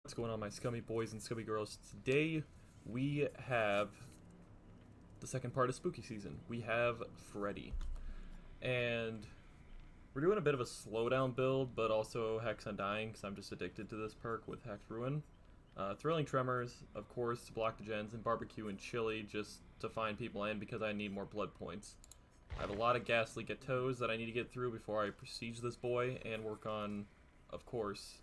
What's going on, my scummy boys and scummy girls? Today we have the second part of spooky season. We have Freddeh, and we're doing a bit of a slowdown build, but also Hex Undying because I'm just addicted to this perk with Hex Ruin. Thrilling Tremors, of course, to block the gens, and Barbecue and Chili just to find people in because I need more blood points. I have a lot of ghastly ghettos that I need to get through before I prestige this boy and work on, of course,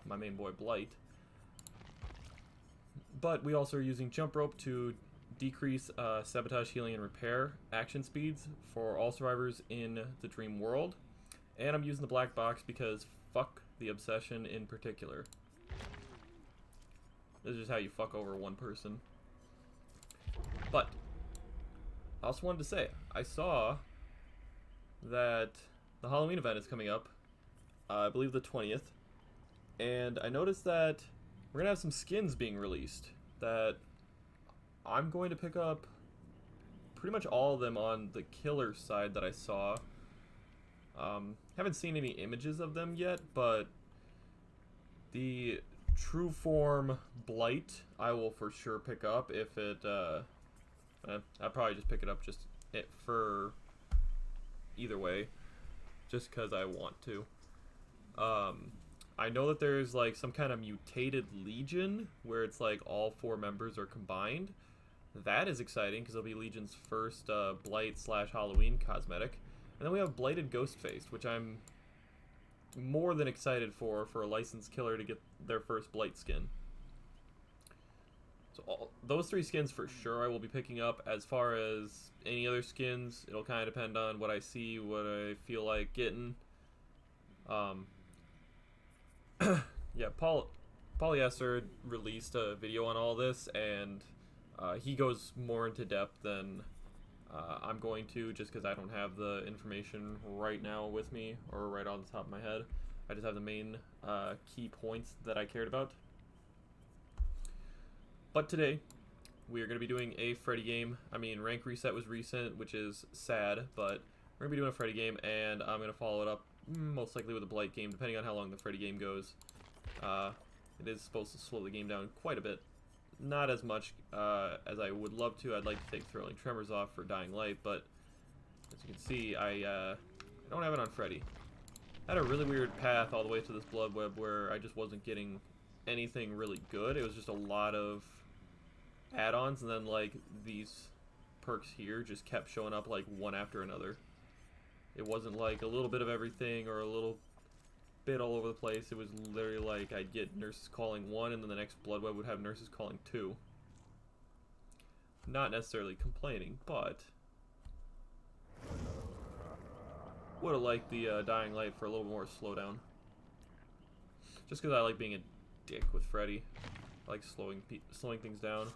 my main boy Blight. But we also are using Jump Rope to decrease Sabotage, Healing, and Repair action speeds for all survivors in the Dream World. And I'm using the Black Box because fuck the Obsession in particular. This is just how you fuck over one person. But I also wanted to say, I saw that the Halloween event is coming up, I believe the 20th. And I noticed that we're going to have some skins being released that I'm going to pick up pretty much all of them on the killer side that I saw. Haven't seen any images of them yet, but the true form Blight I will for sure pick up if it, I'll probably just pick it up just for either way, just because I want to. I know that there's like some kind of mutated Legion where it's like all 4 members are combined. That is exciting because it'll be Legion's first Blight / Halloween cosmetic. And then we have Blighted Ghostface, which I'm more than excited for a licensed killer to get their first Blight skin. So those 3 skins for sure I will be picking up. As far as any other skins, it'll kind of depend on what I see, what I feel like getting. Yeah, Polyester released a video on all this, and he goes more into depth than I'm going to, just because I don't have the information right now with me, or right on the top of my head. I just have the main key points that I cared about. But today, we are going to be doing a Freddeh game. I mean, rank reset was recent, which is sad, but we're going to be doing a Freddeh game, and I'm going to follow it up most likely with a Blight game, depending on how long the Freddeh game goes. It is supposed to slow the game down quite a bit. Not as much as I would love to. I'd like to take Thrilling Tremors off for Dying Light, but as you can see, I don't have it on Freddeh. I had a really weird path all the way to this Blood Web where I just wasn't getting anything really good. It was just a lot of add-ons, and then like these perks here just kept showing up like one after another. It wasn't like a little bit of everything or a little bit all over the place. It was literally like I'd get Nurses Calling 1 and then the next Blood Web would have Nurses Calling 2. Not necessarily complaining, but would have liked the Dying Light for a little more slowdown. Just because I like being a dick with Freddeh. I like slowing things down.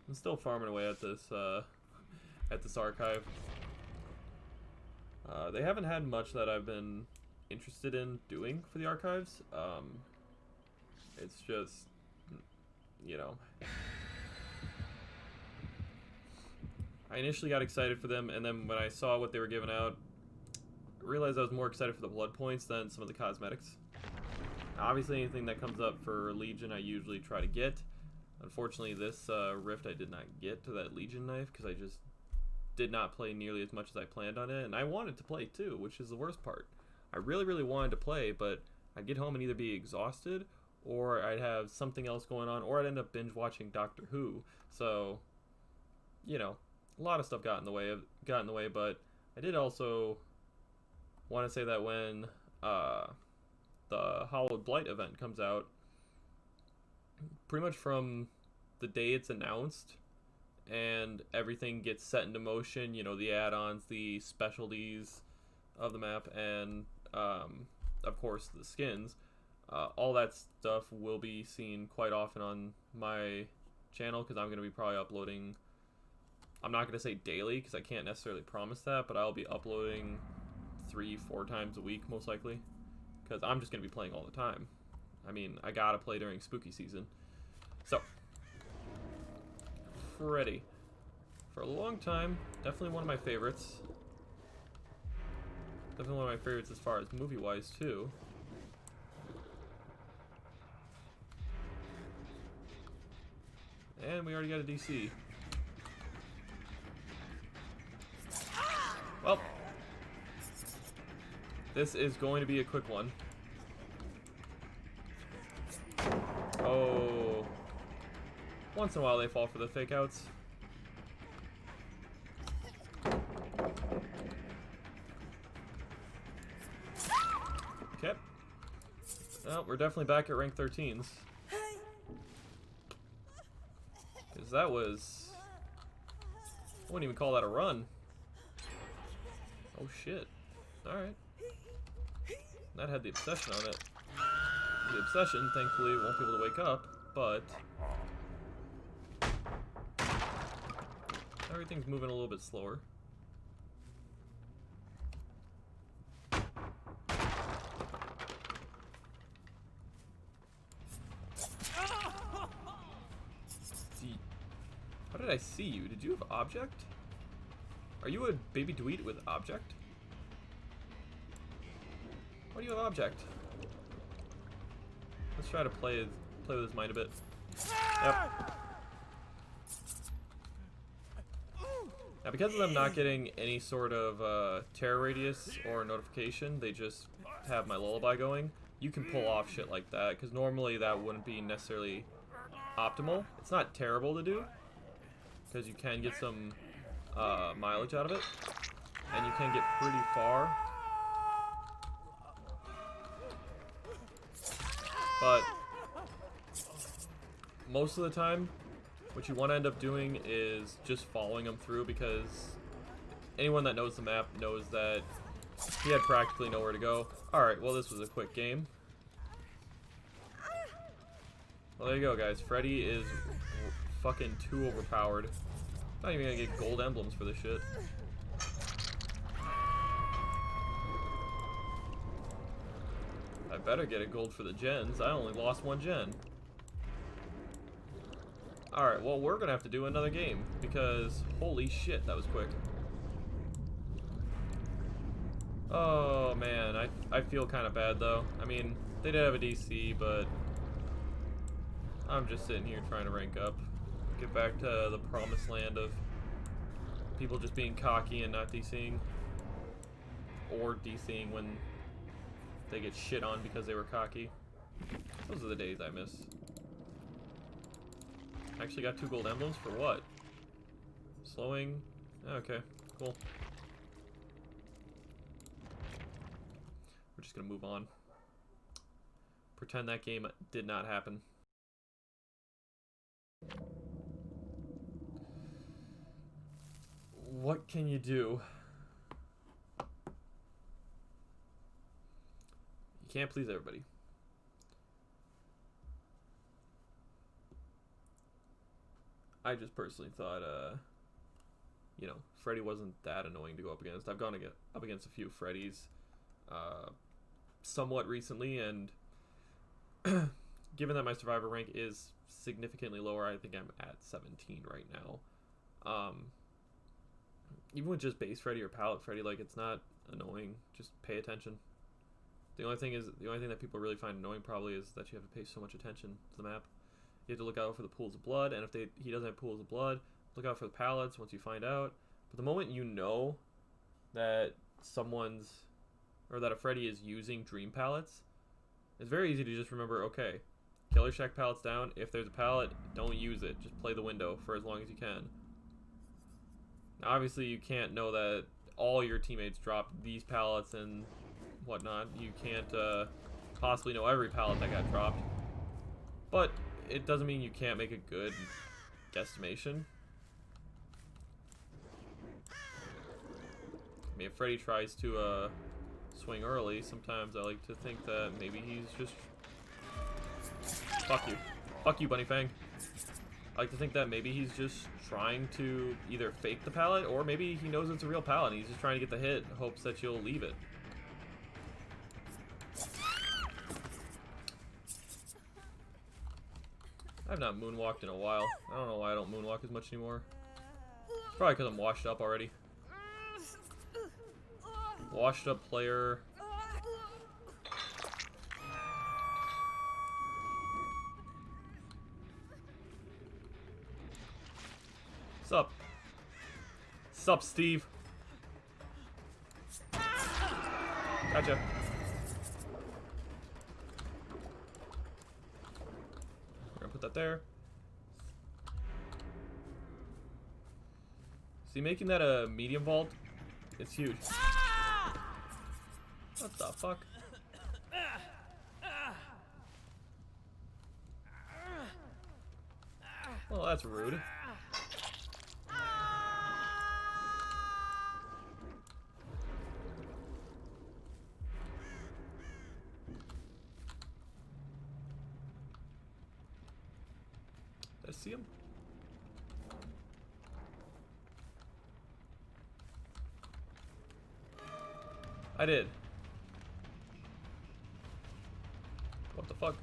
I'm still farming away at this archive. They haven't had much that I've been interested in doing for the archives. It's just, you know, I initially got excited for them, and then when I saw what they were giving out, I realized I was more excited for the blood points than some of the cosmetics. Now, obviously, anything that comes up for Legion, I usually try to get. Unfortunately, this Rift I did not get to that Legion knife because I just did not play nearly as much as I planned on it, and I wanted to play too, which is the worst part. I really, really wanted to play, but I'd get home and either be exhausted, or I'd have something else going on, or I'd end up binge watching Doctor Who. So, you know, a lot of stuff got in the way. But I did also want to say that when the Hallowed Blight event comes out, pretty much from the day it's announced and everything gets set into motion, you know, the add-ons, the specialties of the map, and of course the skins, all that stuff will be seen quite often on my channel, because I'm going to be probably uploading, I'm not going to say daily because I can't necessarily promise that, but I'll be uploading 3-4 times a week most likely, because I'm just going to be playing all the time. I mean, I gotta play during spooky season. So Freddeh, for a long time, definitely one of my favorites. Definitely one of my favorites as far as movie-wise, too. And we already got a DC. Well, this is going to be a quick one. Oh. Once in a while they fall for the fake outs. Okay. Well, we're definitely back at rank 13s. Because that was... I wouldn't even call that a run. Oh shit. Alright. That had the obsession on it. The obsession, thankfully, won't be able to wake up, but... everything's moving a little bit slower. How did I see you? Did you have object? Are you a baby dweet with object? Why do you have object? Let's try to play with his mind a bit. Yep. Now, because of them not getting any sort of terror radius or notification, they just have my lullaby going. You can pull off shit like that, because normally that wouldn't be necessarily optimal. It's not terrible to do, because you can get some mileage out of it, and you can get pretty far. But most of the time, what you want to end up doing is just following them through, because anyone that knows the map knows that he had practically nowhere to go. Alright, well, this was a quick game. Well, there you go, guys. Freddeh is fucking too overpowered. Not even gonna get gold emblems for this shit. I better get a gold for the gens. I only lost one gen. Alright, well, we're gonna have to do another game, because holy shit, that was quick. Oh, man, I feel kind of bad, though. I mean, they did have a DC, but I'm just sitting here trying to rank up. Get back to the promised land of people just being cocky and not DCing. Or DCing when they get shit on because they were cocky. Those are the days I miss. Actually got 2 gold emblems for what? Slowing? Okay, cool. We're just gonna move on. Pretend that game did not happen. What can you do? You can't please everybody. I just personally thought, you know, Freddeh wasn't that annoying to go up against. I've gone up against a few Freddehs somewhat recently, and given that my survivor rank is significantly lower, I think I'm at 17 right now. Even with just base Freddeh or palette Freddeh, like, it's not annoying. Just pay attention. The only thing that people really find annoying probably is that you have to pay so much attention to the map. You have to look out for the pools of blood, and if he doesn't have pools of blood, look out for the pallets once you find out. But the moment you know that that a Freddeh is using dream pallets, it's very easy to just remember, okay, Killer Shack pallets down. If there's a pallet, don't use it. Just play the window for as long as you can. Now, obviously, you can't know that all your teammates dropped these pallets and whatnot. You can't possibly know every pallet that got dropped. But it doesn't mean you can't make a good guesstimation. I mean, if Freddeh tries to swing early, sometimes I like to think that maybe he's just... Fuck you. Fuck you, Bunny Fang. I like to think that maybe he's just trying to either fake the pallet, or maybe he knows it's a real pallet and he's just trying to get the hit in hopes that you'll leave it. I've not moonwalked in a while. I don't know why I don't moonwalk as much anymore. It's probably because I'm washed up already. Washed up player. Sup? Sup, Steve? Gotcha. We're gonna put that there. See, making that a medium vault, it's huge. What the fuck? Well, that's rude. Did I see him? I did. What the fuck?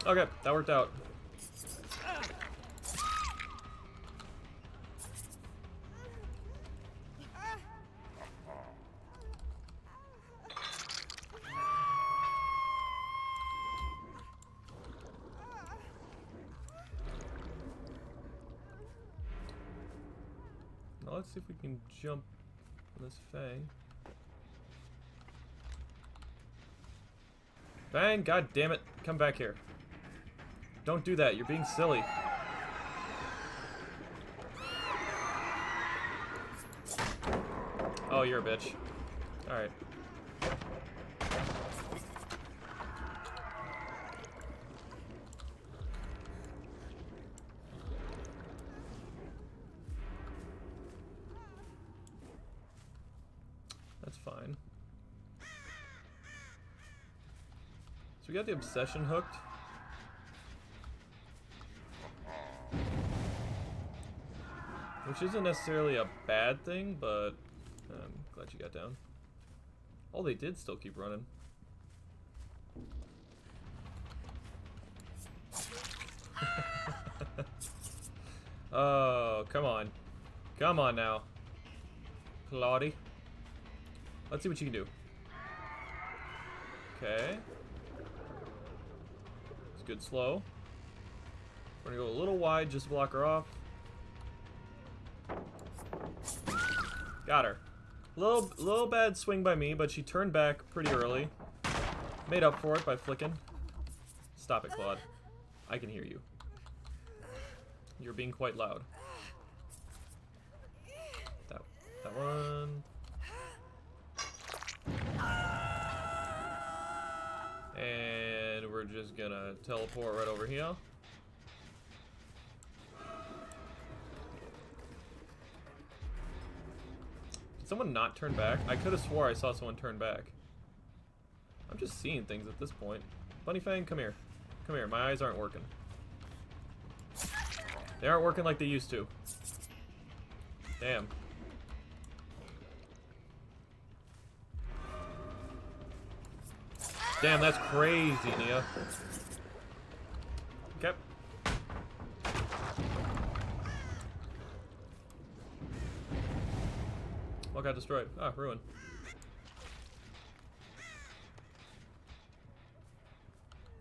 Okay, that worked out. Now let's see if we can jump on this Fang. Fang, god damn it, come back here. Don't do that, you're being silly. Oh, you're a bitch. Alright. That's fine. So we got the obsession hooked. Which isn't necessarily a bad thing, but I'm glad you got down. Oh, they did still keep running. Oh, come on. Come on now. Claudie. Let's see what you can do. Okay. It's good slow. We're gonna go a little wide just to block her off. Got her. Little bad swing by me, but she turned back pretty early. Made up for it by flicking. Stop it, Claude. I can hear you. You're being quite loud. That one. And we're just gonna teleport right over here. Did someone not turn back? I could have swore I saw someone turn back. I'm just seeing things at this point. Bunny Fang, come here. Come here, my eyes aren't working. They aren't working like they used to. Damn. Damn, that's crazy, Nia. Okay. What got destroyed? Ah, ruin.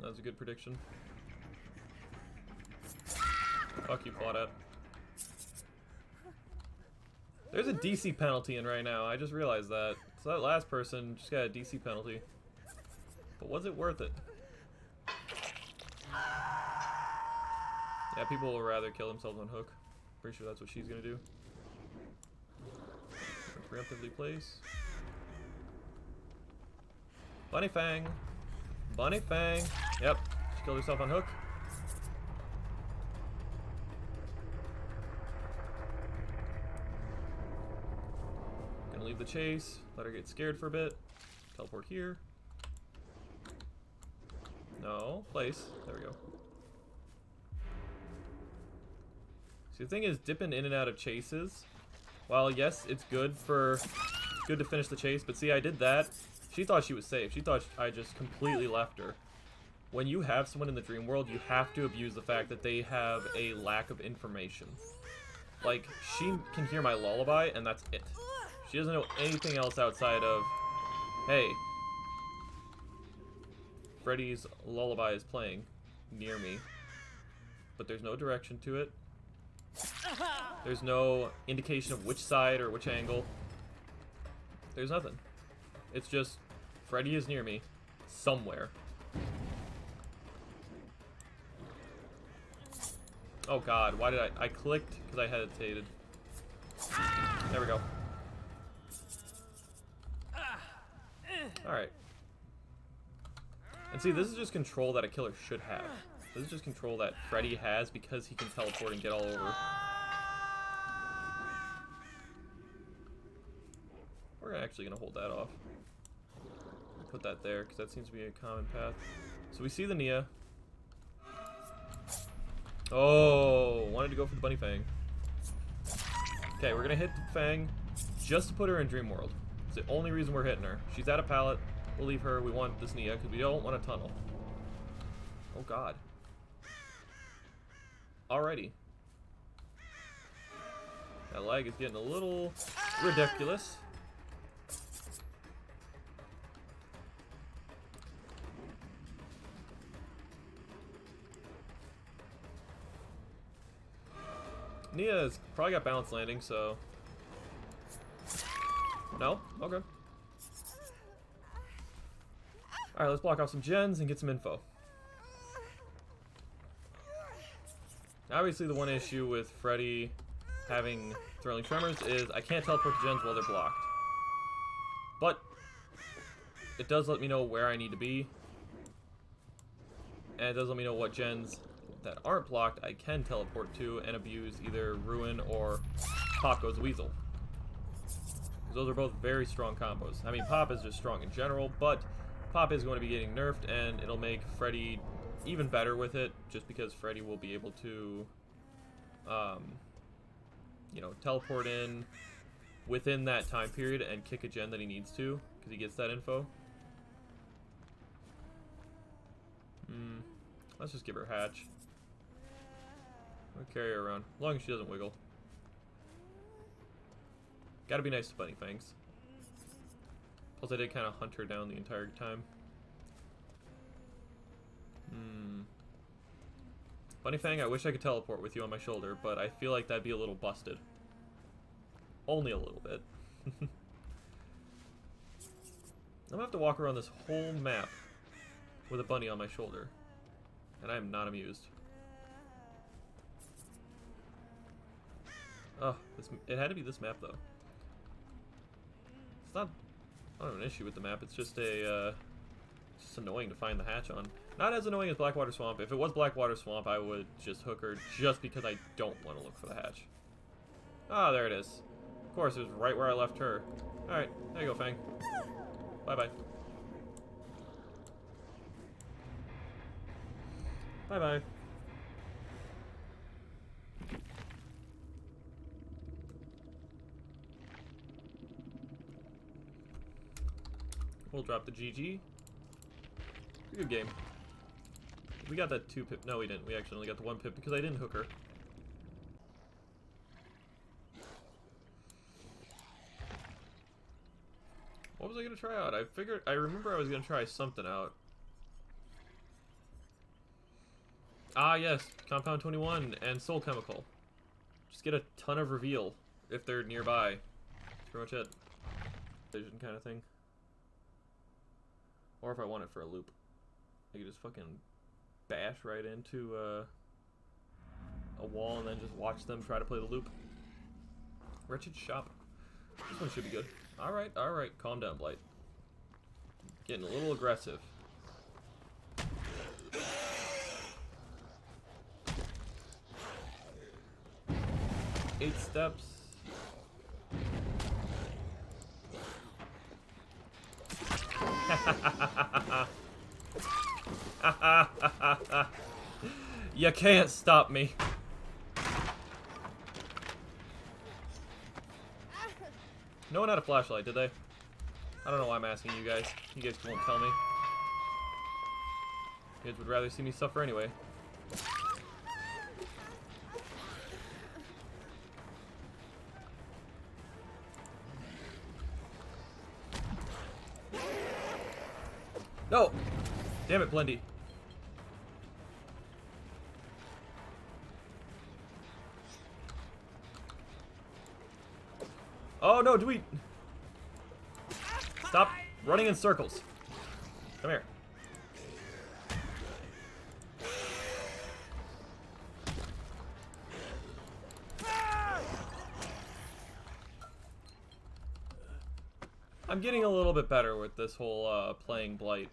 That was a good prediction. Fuck you, Claudette. There's a DC penalty in right now. I just realized that. So that last person just got a DC penalty. But was it worth it? Yeah, people will rather kill themselves on hook. Pretty sure that's what she's gonna do. Preemptively place. Bunny Fang. Bunny Fang. Yep. She killed herself on hook. Gonna leave the chase. Let her get scared for a bit. Teleport here. No. Place. There we go. See, the thing is, dipping in and out of chases. While yes, it's good to finish the chase, but see, I did that. She thought she was safe. She thought I just completely left her. When you have someone in the dream world, you have to abuse the fact that they have a lack of information. Like, she can hear my lullaby, and that's it. She doesn't know anything else outside of, hey, Freddie's lullaby is playing near me. but there's no direction to it. There's no indication of which side or which angle. There's nothing. It's just, Freddeh is near me. Somewhere. Oh god, why did I clicked because I hesitated. There we go. Alright. And see, this is just control that a killer should have. This is just control that Freddeh has because he can teleport and get all over. We're actually going to hold that off. Put that there because that seems to be a common path. So we see the Nia. Oh, wanted to go for the Bunny Fang. Okay, we're going to hit the Fang just to put her in Dream World. It's the only reason we're hitting her. She's at a pallet. We'll leave her. We want this Nia because we don't want a tunnel. Oh god. Alrighty. That lag is getting a little ridiculous. Nia's probably got balance landing, so... No? Okay. Alright, let's block off some gens and get some info. Obviously, the one issue with Freddeh having Thrilling Tremors is I can't teleport to gens while they're blocked. But it does let me know where I need to be. And it does let me know what gens that aren't blocked I can teleport to and abuse either Ruin or Pop Goes Weasel. Because those are both very strong combos. I mean, Pop is just strong in general, but Pop is going to be getting nerfed, and it'll make Freddeh even better with it, just because Freddeh will be able to, you know, teleport in within that time period and kick a gen that he needs to, because he gets that info. Let's just give her Hatch. I'll carry her around, as long as she doesn't wiggle. Gotta be nice to Bunny Fangs. Plus, I did kind of hunt her down the entire time. Bunny Fang, I wish I could teleport with you on my shoulder, but I feel like that'd be a little busted. Only a little bit. I'm gonna have to walk around this whole map with a bunny on my shoulder. And I am not amused. Oh, it had to be this map, though. It's not... I don't have an issue with the map, it's just a, it's just annoying to find the hatch on. Not as annoying as Blackwater Swamp. If it was Blackwater Swamp, I would just hook her just because I don't want to look for the hatch. Ah, there it is. Of course, it was right where I left her. Alright, there you go, Fang. Bye-bye. Bye-bye. We'll drop the GG. Good game. We got that 2 pip. No, we didn't. We actually only got the 1 pip because I didn't hook her. What was I gonna try out? I remember I was gonna try something out. Ah, yes. Compound 21 and Soul Chemical. Just get a ton of reveal if they're nearby. That's pretty much it. Vision kind of thing. Or if I want it for a loop. I could just fucking bash right into a wall and then just watch them try to play the loop. Wretched Shop. This one should be good. Alright, alright. Calm down, Blight. Getting a little aggressive. 8 steps. You can't stop me. No one had a flashlight, did they? I don't know why I'm asking you guys. You guys won't tell me. You guys would rather see me suffer anyway. No! Damn it, Blendy. Oh no, do we... Stop running in circles. Come here. I'm getting a little bit better with this whole playing Blight.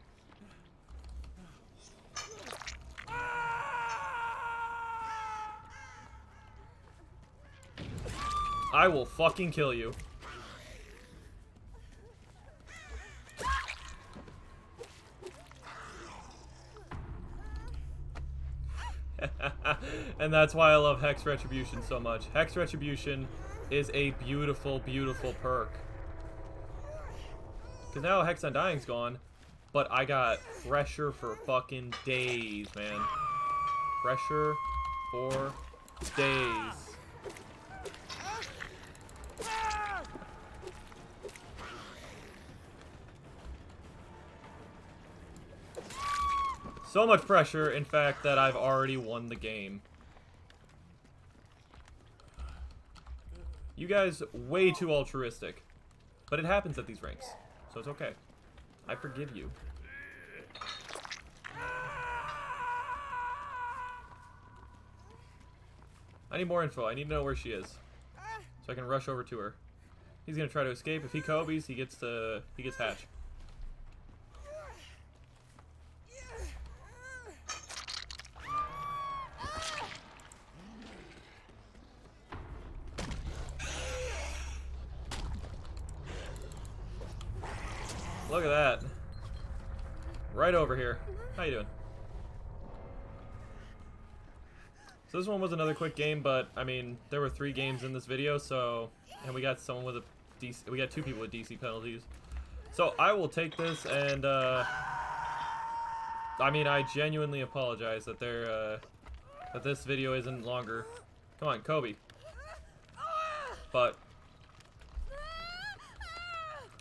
I will fucking kill you. And that's why I love Hex Retribution so much. Hex Retribution is a beautiful, beautiful perk. Because now Hex Undying's gone, but I got pressure for fucking days, man. Pressure for days. So much pressure, in fact, that I've already won the game. You guys, way too altruistic. But it happens at these ranks, so it's okay. I forgive you. I need more info. I need to know where she is, so I can rush over to her. He's gonna try to escape. If he Kobe's, he gets Hatch. Look at that. Right over here. How you doing? So this one was another quick game, but I mean, there were 3 games in this video, so, and we got someone with a DC, we got 2 people with DC penalties. So I will take this, and I mean, I genuinely apologize that that this video isn't longer. Come on, Kobe. But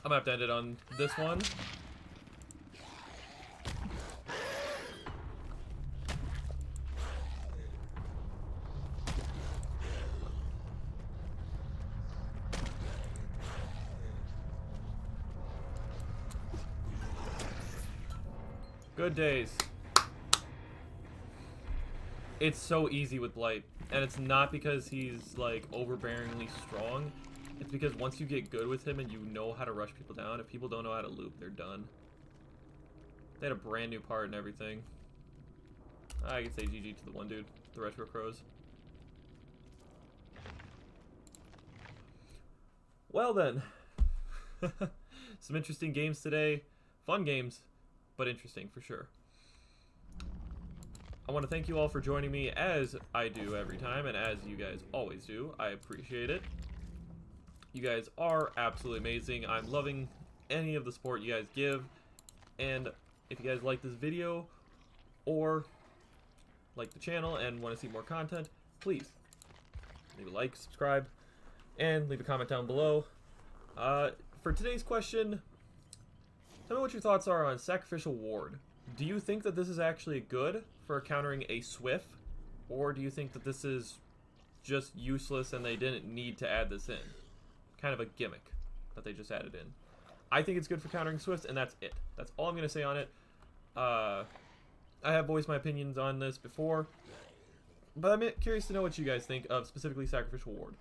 I'm gonna have to end it on this one. Good days. It's so easy with Blight, and it's not because he's like overbearingly strong. It's because once you get good with him and you know how to rush people down, if people don't know how to loop, they're done. They had a brand new part and everything. I could say GG to the one dude, the Retro Crows. Well then, some interesting games today. Fun games, but interesting for sure. I want to thank you all for joining me, as I do every time, and as you guys always do. I appreciate it. You guys are absolutely amazing. I'm loving any of the support you guys give. And if you guys like this video or like the channel and want to see more content, please leave a like, subscribe, and leave a comment down below. For today's question, tell me what your thoughts are on Sacrificial Ward. Do you think that this is actually good for countering a Swift, or do you think that this is just useless and they didn't need to add this in? Kind of a gimmick that they just added in. I think it's good for countering Swifts, and that's it. That's all I'm going to say on it. I have voiced my opinions on this before, but I'm curious to know what you guys think of specifically Sacrificial Ward.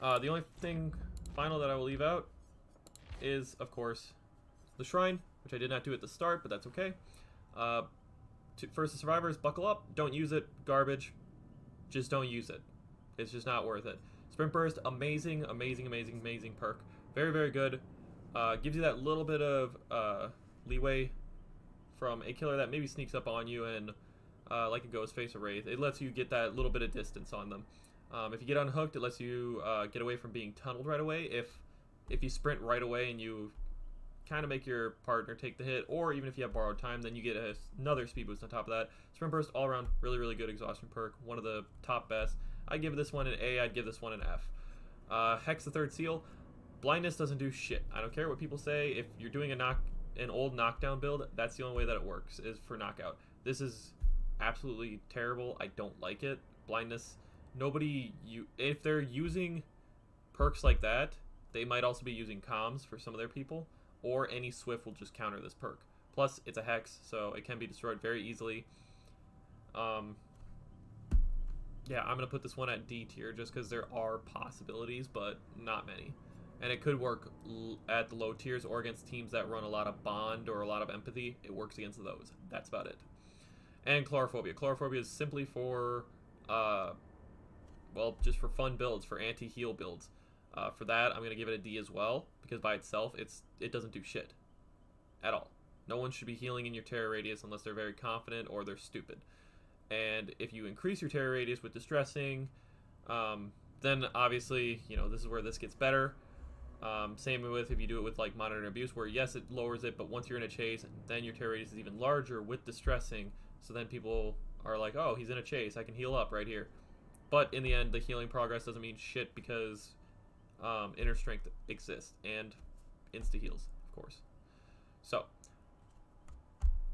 The only thing final that I will leave out is, of course, the Shrine, which I did not do at the start, but that's okay. First, the Survivors, buckle up. Don't use it. Garbage. Just don't use it. It's just not worth it. Sprint Burst, amazing, amazing, amazing, amazing perk. Very, very good. Gives you that little bit of leeway from a killer that maybe sneaks up on you and, like a Ghostface or Wraith, it lets you get that little bit of distance on them. If you get unhooked, it lets you get away from being tunneled right away. If you sprint right away and you kind of make your partner take the hit, or even if you have borrowed time, then you get another speed boost on top of that. Sprint Burst, all around, really, really good exhaustion perk. One of the top best. I'd give this one an A, I'd give this one an F. Hex the Third Seal. Blindness doesn't do shit. I don't care what people say. If you're doing an old knockdown build, that's the only way that it works, is for knockout. This is absolutely terrible. I don't like it. Blindness, if they're using perks like that, they might also be using comms for some of their people, or any Swift will just counter this perk. Plus, it's a hex, so it can be destroyed very easily. Yeah, I'm going to put this one at D tier just because there are possibilities, but not many. And it could work at the low tiers or against teams that run a lot of bond or a lot of empathy. It works against those. That's about it. And Chlorophobia. Chlorophobia is simply for, well, just for fun builds, for anti-heal builds. For that, I'm going to give it a D as well, because by itself, it doesn't do shit. At all. No one should be healing in your terror radius unless they're very confident or they're stupid. And if you increase your terror radius with distressing, then obviously, you know, this is where this gets better. Same with if you do it with like monitor and abuse, where yes, it lowers it, but once you're in a chase, then your terror radius is even larger with distressing. So then people are like, oh, he's in a chase, I can heal up right here. But in the end, the healing progress doesn't mean shit because inner strength exists and insta heals, of course. So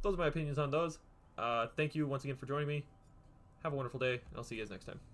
those are my opinions on those. Thank you once again for joining me. Have a wonderful day, and I'll see you guys next time.